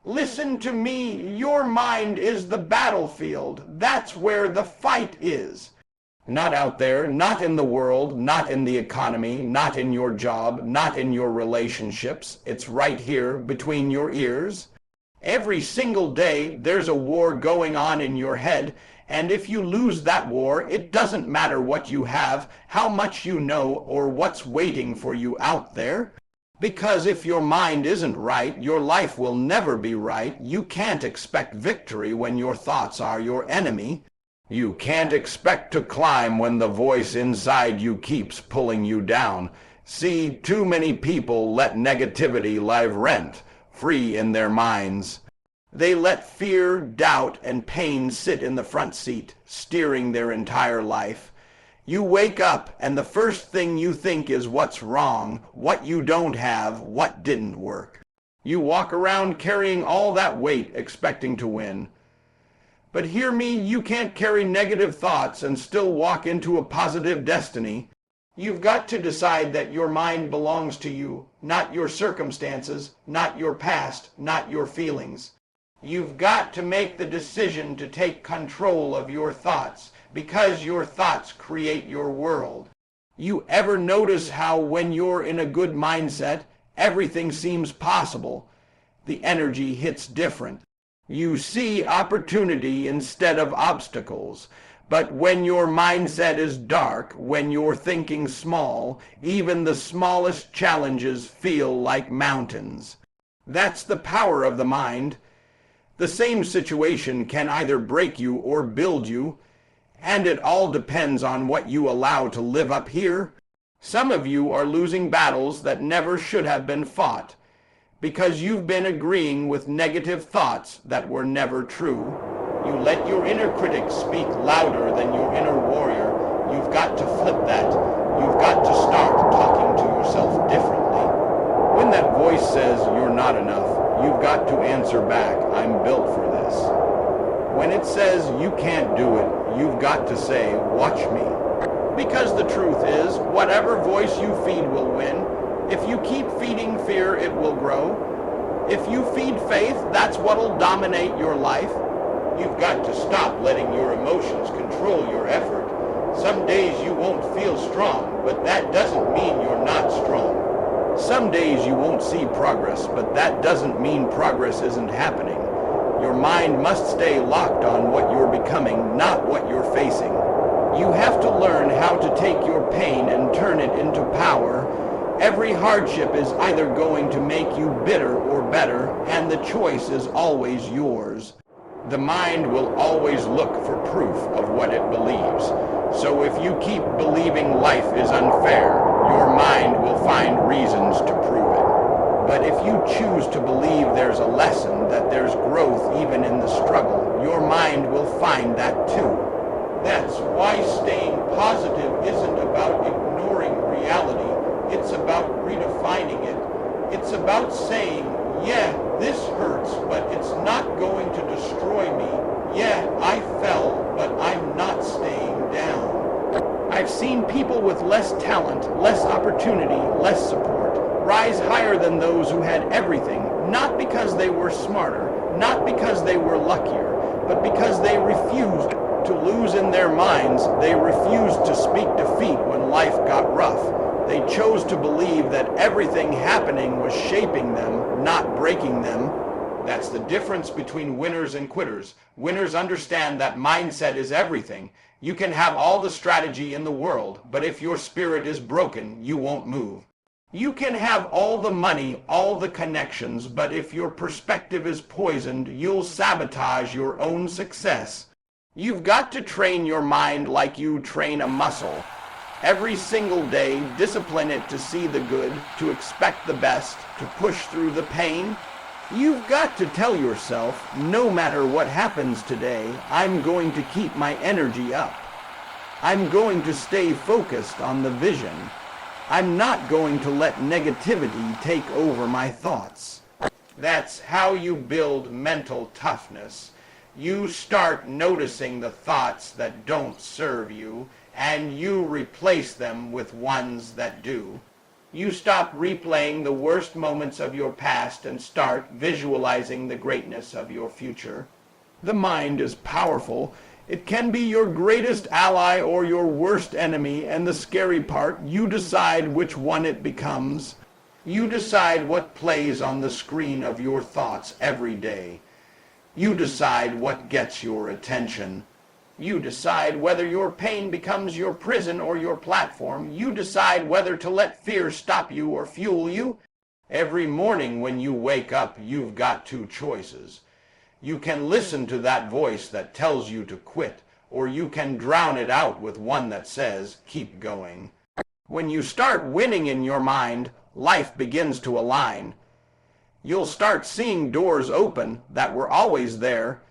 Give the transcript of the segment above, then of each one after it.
Listen to me, your mind is the battlefield. That's where the fight is. Not out there, not in the world, not in the economy, not in your job, not in your relationships. It's right here between your ears. Every single day there's a war going on in your head, and if you lose that war, it doesn't matter what you have, how much you know, or what's waiting for you out there. Because if your mind isn't right, your life will never be right. You can't expect victory when your thoughts are your enemy. You can't expect to climb when the voice inside you keeps pulling you down. See, too many people let negativity live rent, free in their minds. They let fear, doubt, and pain sit in the front seat, steering their entire life. You wake up, and the first thing you think is what's wrong, what you don't have, what didn't work. You walk around carrying all that weight, expecting to win. But hear me, you can't carry negative thoughts and still walk into a positive destiny. You've got to decide that your mind belongs to you, not your circumstances, not your past, not your feelings. You've got to make the decision to take control of your thoughts, because your thoughts create your world. You ever notice how when you're in a good mindset, everything seems possible? The energy hits different. You see opportunity instead of obstacles. But when your mindset is dark, when you're thinking small, even the smallest challenges feel like mountains. That's the power of the mind. The same situation can either break you or build you, and it all depends on what you allow to live up here. Some of you are losing battles that never should have been fought, because you've been agreeing with negative thoughts that were never true. You let your inner critic speak louder than your inner warrior. You've got to flip that. You've got to start talking to yourself differently. When that voice says you're not enough, you've got to answer back, I'm built for this. When it says you can't do it, you've got to say, watch me. Because the truth is, whatever voice you feed will win. If you keep feeding fear, it will grow. If you feed faith, that's what'll dominate your life. You've got to stop letting your emotions control your effort. Some days you won't feel strong, but that doesn't mean you're not strong. Some days you won't see progress, but that doesn't mean progress isn't happening. Your mind must stay locked on what you're becoming, not what you're facing. You have to learn how to take your pain and turn it into power. Every hardship is either going to make you bitter or better, and the choice is always yours. The mind will always look for proof of what it believes. So if you keep believing life is unfair, your mind will find reasons to prove it. But if you choose to believe there's a lesson, that there's growth even in the struggle, your mind will find that too. That's why staying positive isn't about ignoring reality. It's about redefining it. It's about saying, yeah, this hurts, but it's not going to destroy me. Yeah, I fell, but I'm not staying down. I've seen people with less talent, less opportunity, less support, rise higher than those who had everything, not because they were smarter, not because they were luckier, but because they refused to lose in their minds. They refused to speak defeat when life got rough. They chose to believe that everything happening was shaping them, not breaking them. That's the difference between winners and quitters. Winners understand that mindset is everything. You can have all the strategy in the world, but if your spirit is broken, you won't move. You can have all the money, all the connections, but if your perspective is poisoned, you'll sabotage your own success. You've got to train your mind like you train a muscle. Every single day, discipline it to see the good, to expect the best, to push through the pain. You've got to tell yourself, no matter what happens today, I'm going to keep my energy up. I'm going to stay focused on the vision. I'm not going to let negativity take over my thoughts. That's how you build mental toughness. You start noticing the thoughts that don't serve you, and you replace them with ones that do. You stop replaying the worst moments of your past and start visualizing the greatness of your future. The mind is powerful. It can be your greatest ally or your worst enemy, and the scary part, you decide which one it becomes. You decide what plays on the screen of your thoughts every day. You decide what gets your attention. You decide whether your pain becomes your prison or your platform. You decide whether to let fear stop you or fuel you. Every morning when you wake up, you've got two choices. You can listen to that voice that tells you to quit, or you can drown it out with one that says, keep going. When you start winning in your mind, life begins to align. You'll start seeing doors open that were always there.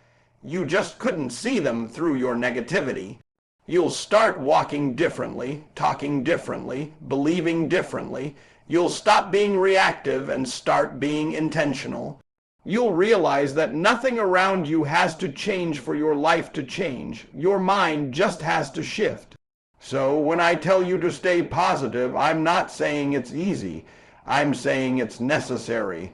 You just couldn't see them through your negativity. You'll start walking differently, talking differently, believing differently. You'll stop being reactive and start being intentional. You'll realize that nothing around you has to change for your life to change. Your mind just has to shift. So when I tell you to stay positive, I'm not saying it's easy. I'm saying it's necessary.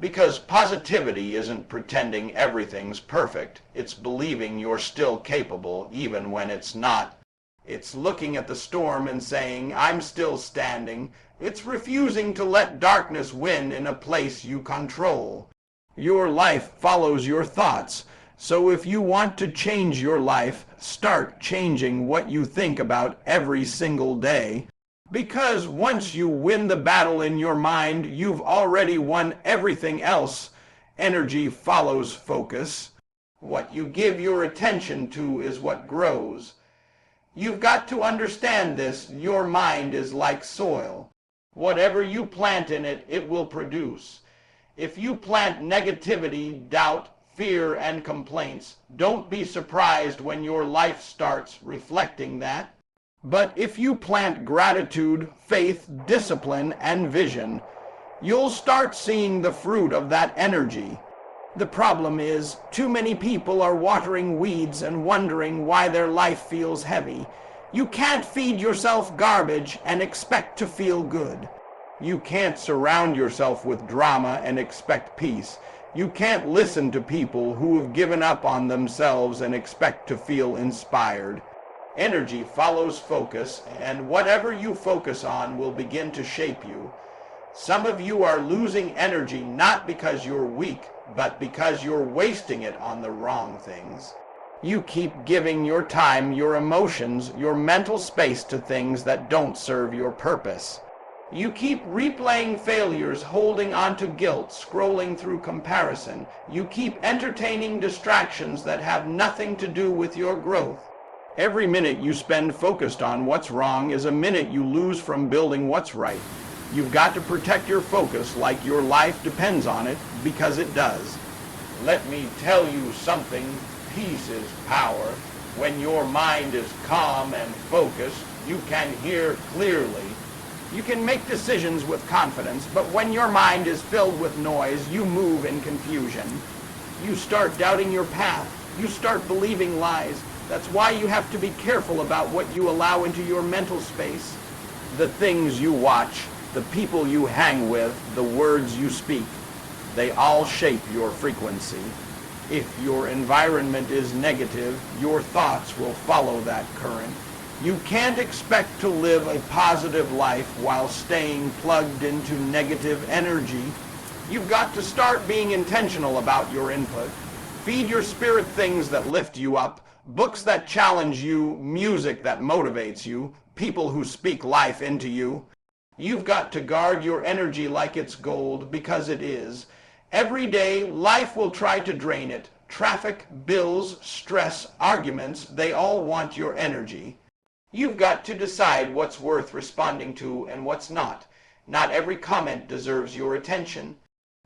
Because positivity isn't pretending everything's perfect. It's believing you're still capable even when it's not. It's looking at the storm and saying, I'm still standing. It's refusing to let darkness win in a place you control. Your life follows your thoughts. So if you want to change your life, start changing what you think about every single day. Because once you win the battle in your mind, you've already won everything else. Energy follows focus. What you give your attention to is what grows. You've got to understand this. Your mind is like soil. Whatever you plant in it, it will produce. If you plant negativity, doubt, fear, and complaints, don't be surprised when your life starts reflecting that. But if you plant gratitude, faith, discipline, and vision, you'll start seeing the fruit of that energy. The problem is, too many people are watering weeds and wondering why their life feels heavy. You can't feed yourself garbage and expect to feel good. You can't surround yourself with drama and expect peace. You can't listen to people who have given up on themselves and expect to feel inspired. Energy follows focus, and whatever you focus on will begin to shape you. Some of you are losing energy not because you're weak, but because you're wasting it on the wrong things. You keep giving your time, your emotions, your mental space to things that don't serve your purpose. You keep replaying failures, holding on to guilt, scrolling through comparison. You keep entertaining distractions that have nothing to do with your growth. Every minute you spend focused on what's wrong is a minute you lose from building what's right. You've got to protect your focus like your life depends on it, because it does. Let me tell you something. Peace is power. When your mind is calm and focused, you can hear clearly. You can make decisions with confidence, but when your mind is filled with noise, you move in confusion. You start doubting your path. You start believing lies. That's why you have to be careful about what you allow into your mental space. The things you watch, the people you hang with, the words you speak, they all shape your frequency. If your environment is negative, your thoughts will follow that current. You can't expect to live a positive life while staying plugged into negative energy. You've got to start being intentional about your input. Feed your spirit things that lift you up, books that challenge you, music that motivates you, people who speak life into you. You've got to guard your energy like it's gold, because it is. Every day, life will try to drain it. Traffic, bills, stress, arguments, they all want your energy. You've got to decide what's worth responding to and what's not. Not every comment deserves your attention.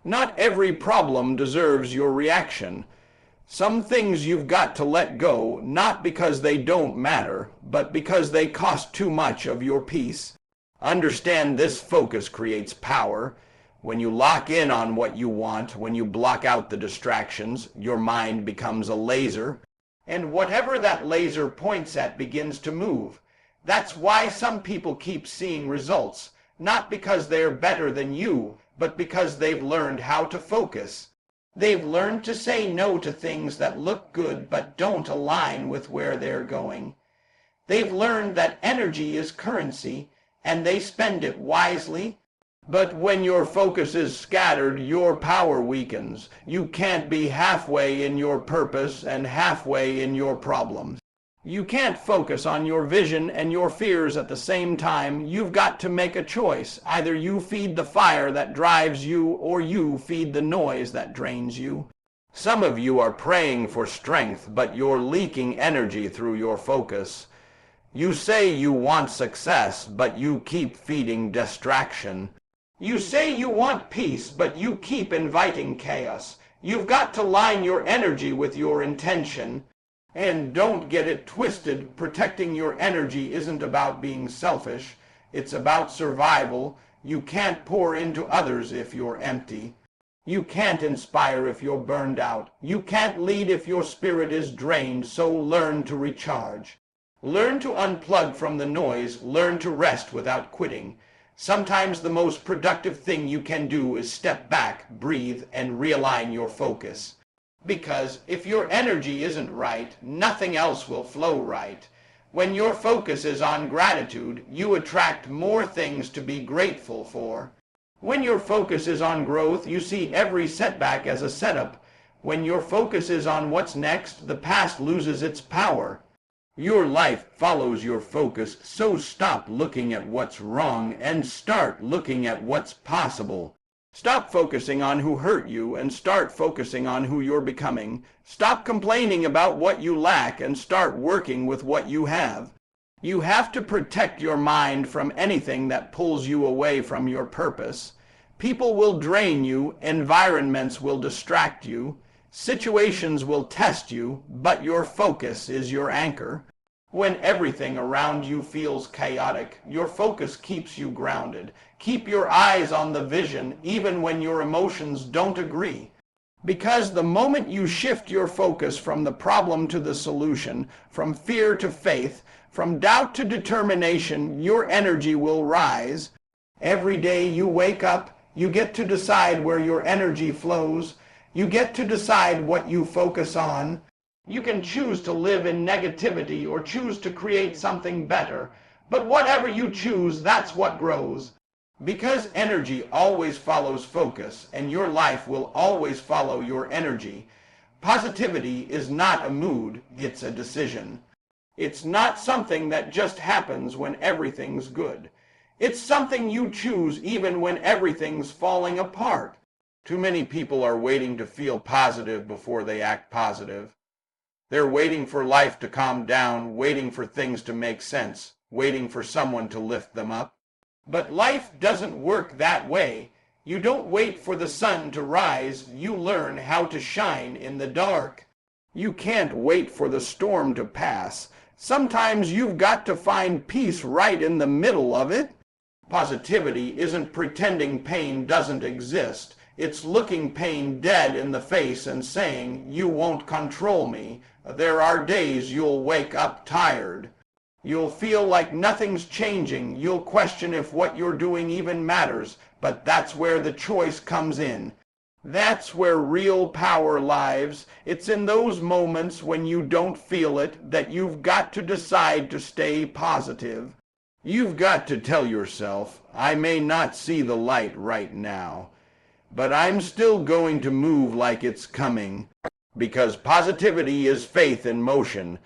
Not every problem deserves your reaction. Some things you've got to let go, not because they don't matter, but because they cost too much of your peace. Understand this focus creates power. When you lock in on what you want, when you block out the distractions, your mind becomes a laser. And whatever that laser points at begins to move. That's why some people keep seeing results. not because they're better than you, but because they've learned how to focus. They've learned to say no to things that look good but don't align with where they're going. They've learned that energy is currency, and they spend it wisely. But when your focus is scattered, your power weakens. You can't be halfway in your purpose and halfway in your problems. You can't focus on your vision and your fears at the same time. You've got to make a choice. Either you feed the fire that drives you, or you feed the noise that drains you. Some of you are praying for strength, but you're leaking energy through your focus. You say you want success, but you keep feeding distraction. You say you want peace, but you keep inviting chaos. You've got to line your energy with your intention. And don't get it twisted, protecting your energy isn't about being selfish. It's about survival. You can't pour into others if you're empty. You can't inspire if you're burned out. You can't lead if your spirit is drained, so learn to recharge. Learn to unplug from the noise. Learn to rest without quitting. Sometimes the most productive thing you can do is step back, breathe, and realign your focus. Because if your energy isn't right, nothing else will flow right. When your focus is on gratitude, you attract more things to be grateful for. When your focus is on growth, you see every setback as a setup. When your focus is on what's next, the past loses its power. Your life follows your focus, so stop looking at what's wrong and start looking at what's possible. Stop focusing on who hurt you and start focusing on who you're becoming. Stop complaining about what you lack and start working with what you have. You have to protect your mind from anything that pulls you away from your purpose. People will drain you, environments will distract you, situations will test you, but your focus is your anchor. When everything around you feels chaotic, your focus keeps you grounded. Keep your eyes on the vision, even when your emotions don't agree. Because the moment you shift your focus from the problem to the solution, from fear to faith, from doubt to determination, your energy will rise. Every day you wake up, you get to decide where your energy flows. You get to decide what you focus on. You can choose to live in negativity or choose to create something better. But whatever you choose, that's what grows. Because energy always follows focus, and your life will always follow your energy. Positivity is not a mood, it's a decision. It's not something that just happens when everything's good. It's something you choose even when everything's falling apart. Too many people are waiting to feel positive before they act positive. They're waiting for life to calm down, waiting for things to make sense, waiting for someone to lift them up. But life doesn't work that way. You don't wait for the sun to rise, you learn how to shine in the dark. You can't wait for the storm to pass. Sometimes you've got to find peace right in the middle of it. Positivity isn't pretending pain doesn't exist. It's looking pain dead in the face and saying, "You won't control me." There are days you'll wake up tired. You'll feel like nothing's changing. You'll question if what you're doing even matters. But that's where the choice comes in. That's where real power lies. It's in those moments when you don't feel it that you've got to decide to stay positive. You've got to tell yourself, "I may not see the light right now, but I'm still going to move like it's coming." Because positivity is faith in motion.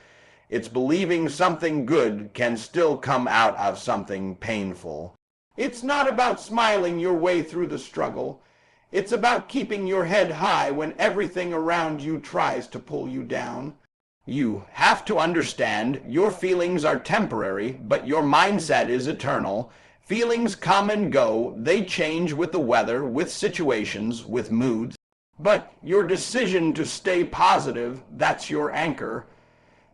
It's believing something good can still come out of something painful. It's not about smiling your way through the struggle. It's about keeping your head high when everything around you tries to pull you down. You have to understand your feelings are temporary, but your mindset is eternal. Feelings come and go. They change with the weather, with situations, with moods. But your decision to stay positive, that's your anchor.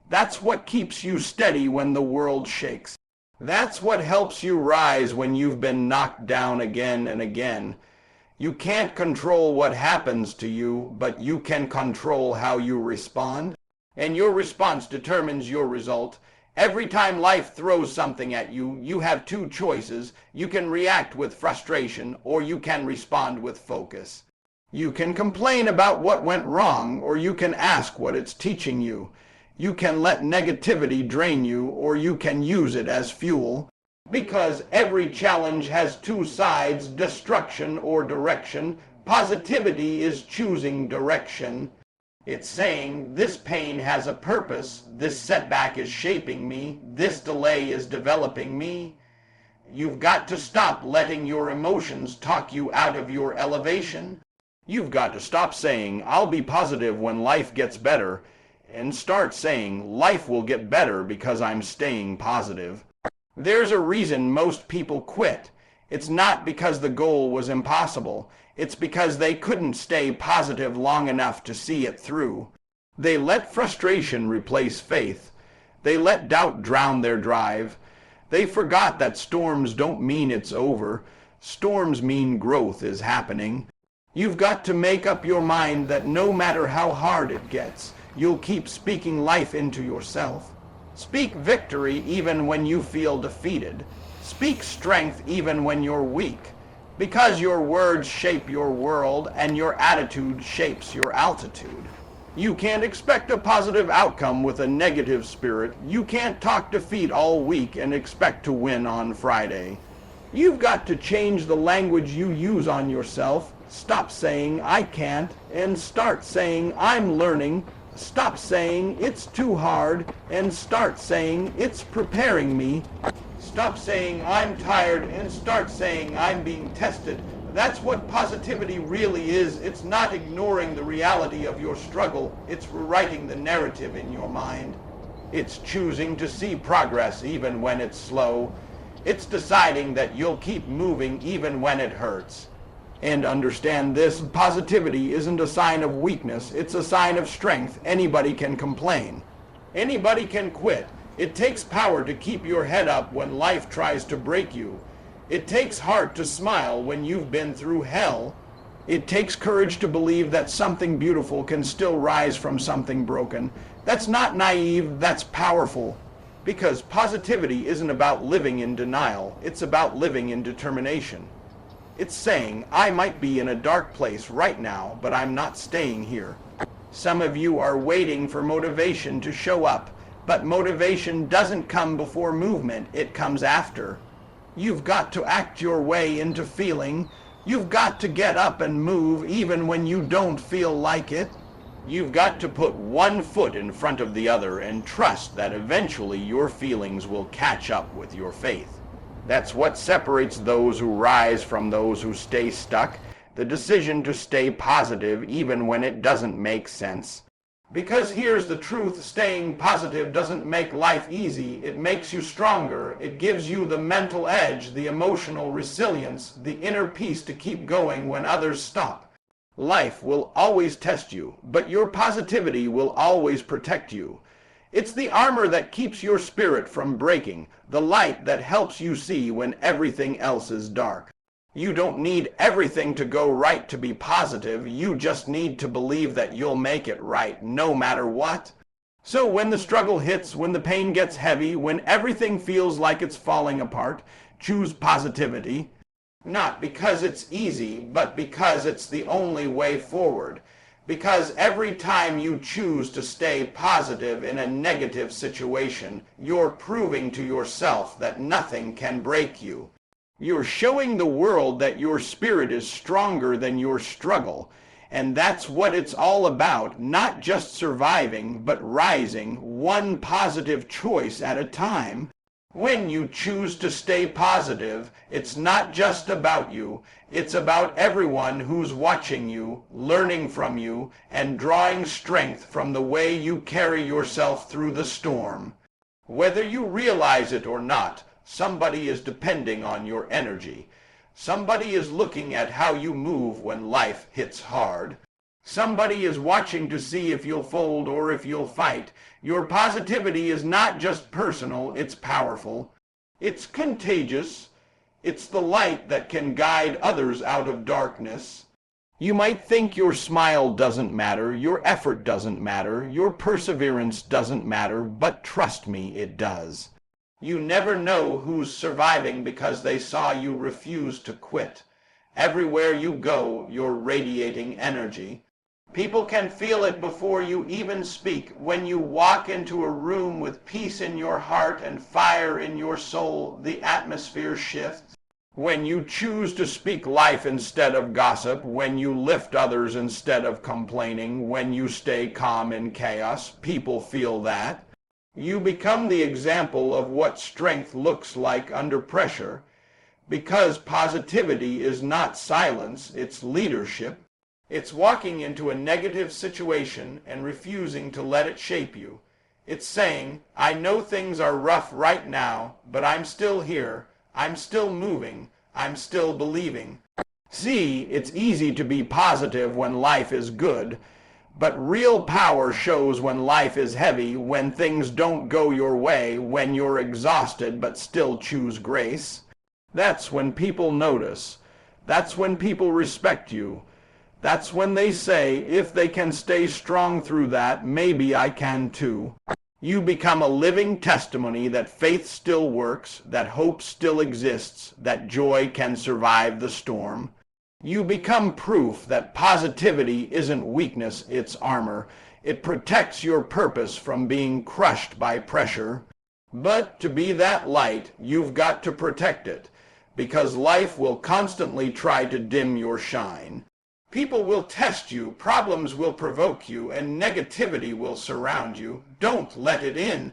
That's what keeps you steady when the world shakes. That's what helps you rise when you've been knocked down again and again. You can't control what happens to you, but you can control how you respond. And your response determines your result. Every time life throws something at you, you have two choices. You can react with frustration, or you can respond with focus. You can complain about what went wrong, or you can ask what it's teaching you. You can let negativity drain you, or you can use it as fuel. Because every challenge has two sides, destruction or direction. Positivity is choosing direction. It's saying, this pain has a purpose, this setback is shaping me, this delay is developing me. You've got to stop letting your emotions talk you out of your elevation. You've got to stop saying, I'll be positive when life gets better, and start saying, life will get better because I'm staying positive. There's a reason most people quit. It's not because the goal was impossible. It's because they couldn't stay positive long enough to see it through. They let frustration replace faith. They let doubt drown their drive. They forgot that storms don't mean it's over. Storms mean growth is happening. You've got to make up your mind that no matter how hard it gets, you'll keep speaking life into yourself. Speak victory even when you feel defeated. Speak strength even when you're weak. Because your words shape your world and your attitude shapes your altitude. You can't expect a positive outcome with a negative spirit. You can't talk defeat all week and expect to win on Friday. You've got to change the language you use on yourself. Stop saying, I can't, and start saying, I'm learning. Stop saying, it's too hard, and start saying, it's preparing me. Stop saying, I'm tired, and start saying, I'm being tested. That's what positivity really is. It's not ignoring the reality of your struggle. It's rewriting the narrative in your mind. It's choosing to see progress even when it's slow. It's deciding that you'll keep moving even when it hurts. And understand this, positivity isn't a sign of weakness, it's a sign of strength. Anybody can complain. Anybody can quit. It takes power to keep your head up when life tries to break you. It takes heart to smile when you've been through hell. It takes courage to believe that something beautiful can still rise from something broken. That's not naive, that's powerful. Because positivity isn't about living in denial, it's about living in determination. It's saying, I might be in a dark place right now, but I'm not staying here. Some of you are waiting for motivation to show up, but motivation doesn't come before movement, it comes after. You've got to act your way into feeling. You've got to get up and move even when you don't feel like it. You've got to put one foot in front of the other and trust that eventually your feelings will catch up with your faith. That's what separates those who rise from those who stay stuck, the decision to stay positive even when it doesn't make sense. Because here's the truth, staying positive doesn't make life easy, it makes you stronger, it gives you the mental edge, the emotional resilience, the inner peace to keep going when others stop. Life will always test you, but your positivity will always protect you. It's the armor that keeps your spirit from breaking, the light that helps you see when everything else is dark. You don't need everything to go right to be positive, you just need to believe that you'll make it right, no matter what. So when the struggle hits, when the pain gets heavy, when everything feels like it's falling apart, choose positivity. Not because it's easy, but because it's the only way forward. Because every time you choose to stay positive in a negative situation, you're proving to yourself that nothing can break you. You're showing the world that your spirit is stronger than your struggle. And that's what it's all about, not just surviving, but rising, one positive choice at a time. When you choose to stay positive, it's not just about you, it's about everyone who's watching you, learning from you, and drawing strength from the way you carry yourself through the storm. Whether you realize it or not, somebody is depending on your energy. Somebody is looking at how you move when life hits hard. Somebody is watching to see if you'll fold or if you'll fight. Your positivity is not just personal, it's powerful. It's contagious. It's the light that can guide others out of darkness. You might think your smile doesn't matter, your effort doesn't matter, your perseverance doesn't matter, but trust me, it does. You never know who's surviving because they saw you refuse to quit. Everywhere you go, you're radiating energy. People can feel it before you even speak. When you walk into a room with peace in your heart and fire in your soul, the atmosphere shifts. When you choose to speak life instead of gossip, when you lift others instead of complaining, when you stay calm in chaos, people feel that. You become the example of what strength looks like under pressure. Because positivity is not silence, it's leadership. It's walking into a negative situation and refusing to let it shape you. It's saying, I know things are rough right now, but I'm still here. I'm still moving. I'm still believing. See, it's easy to be positive when life is good, but real power shows when life is heavy, when things don't go your way, when you're exhausted but still choose grace. That's when people notice. That's when people respect you. That's when they say, if they can stay strong through that, maybe I can too. You become a living testimony that faith still works, that hope still exists, that joy can survive the storm. You become proof that positivity isn't weakness, it's armor. It protects your purpose from being crushed by pressure. But to be that light, you've got to protect it, because life will constantly try to dim your shine. People will test you, problems will provoke you, and negativity will surround you. Don't let it in.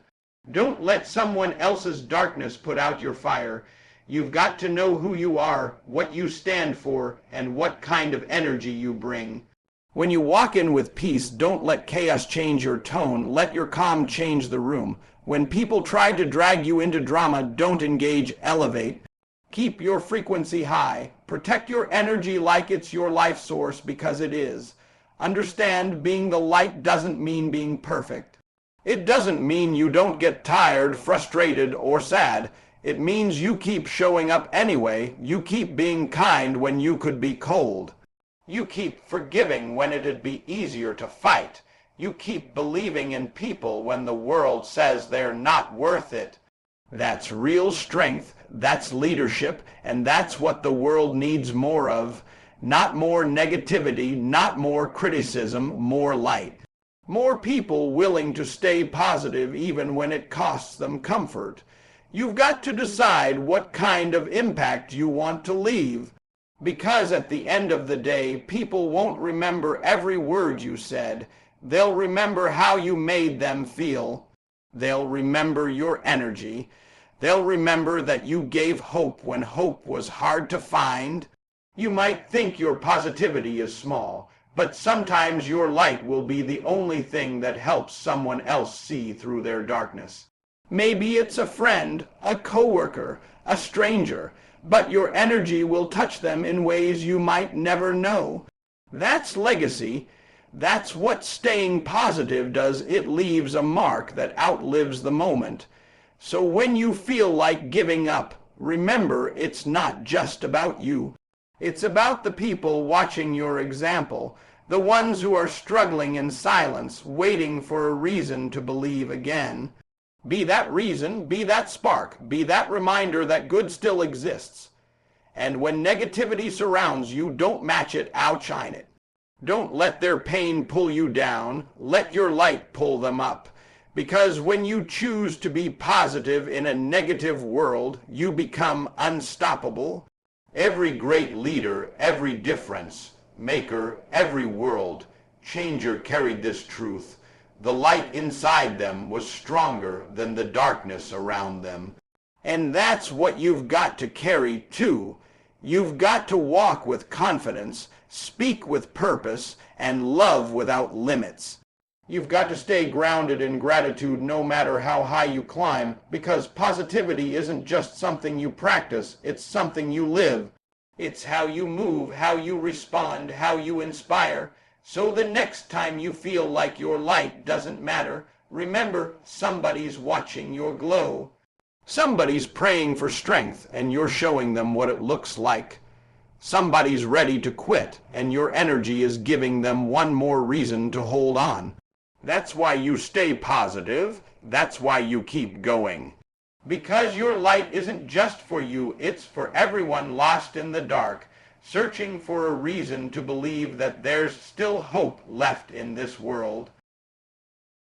Don't let someone else's darkness put out your fire. You've got to know who you are, what you stand for, and what kind of energy you bring. When you walk in with peace, don't let chaos change your tone. Let your calm change the room. When people try to drag you into drama, don't engage, elevate. Keep your frequency high. Protect your energy like it's your life source, because it is. Understand, being the light doesn't mean being perfect. It doesn't mean you don't get tired, frustrated, or sad. It means you keep showing up anyway. You keep being kind when you could be cold. You keep forgiving when it'd be easier to fight. You keep believing in people when the world says they're not worth it. That's real strength, that's leadership, and that's what the world needs more of. Not more negativity, not more criticism, more light. More people willing to stay positive even when it costs them comfort. You've got to decide what kind of impact you want to leave. Because at the end of the day, people won't remember every word you said. They'll remember how you made them feel. They'll remember your energy. They'll remember that you gave hope when hope was hard to find. You might think your positivity is small, but sometimes your light will be the only thing that helps someone else see through their darkness. Maybe it's a friend, a coworker, a stranger, but your energy will touch them in ways you might never know. That's legacy. That's what staying positive does. It leaves a mark that outlives the moment. So when you feel like giving up, remember it's not just about you. It's about the people watching your example, the ones who are struggling in silence, waiting for a reason to believe again. Be that reason, be that spark, be that reminder that good still exists. And when negativity surrounds you, don't match it, outshine it. Don't let their pain pull you down. Let your light pull them up. Because when you choose to be positive in a negative world, you become unstoppable. Every great leader, every difference maker, every world changer carried this truth. The light inside them was stronger than the darkness around them. And that's what you've got to carry too. You've got to walk with confidence, speak with purpose, and love without limits. You've got to stay grounded in gratitude no matter how high you climb, because positivity isn't just something you practice, it's something you live. It's how you move, how you respond, how you inspire. So the next time you feel like your light doesn't matter, remember somebody's watching your glow. Somebody's praying for strength, and you're showing them what it looks like. Somebody's ready to quit, and your energy is giving them one more reason to hold on. That's why you stay positive. That's why you keep going. Because your light isn't just for you, it's for everyone lost in the dark, searching for a reason to believe that there's still hope left in this world.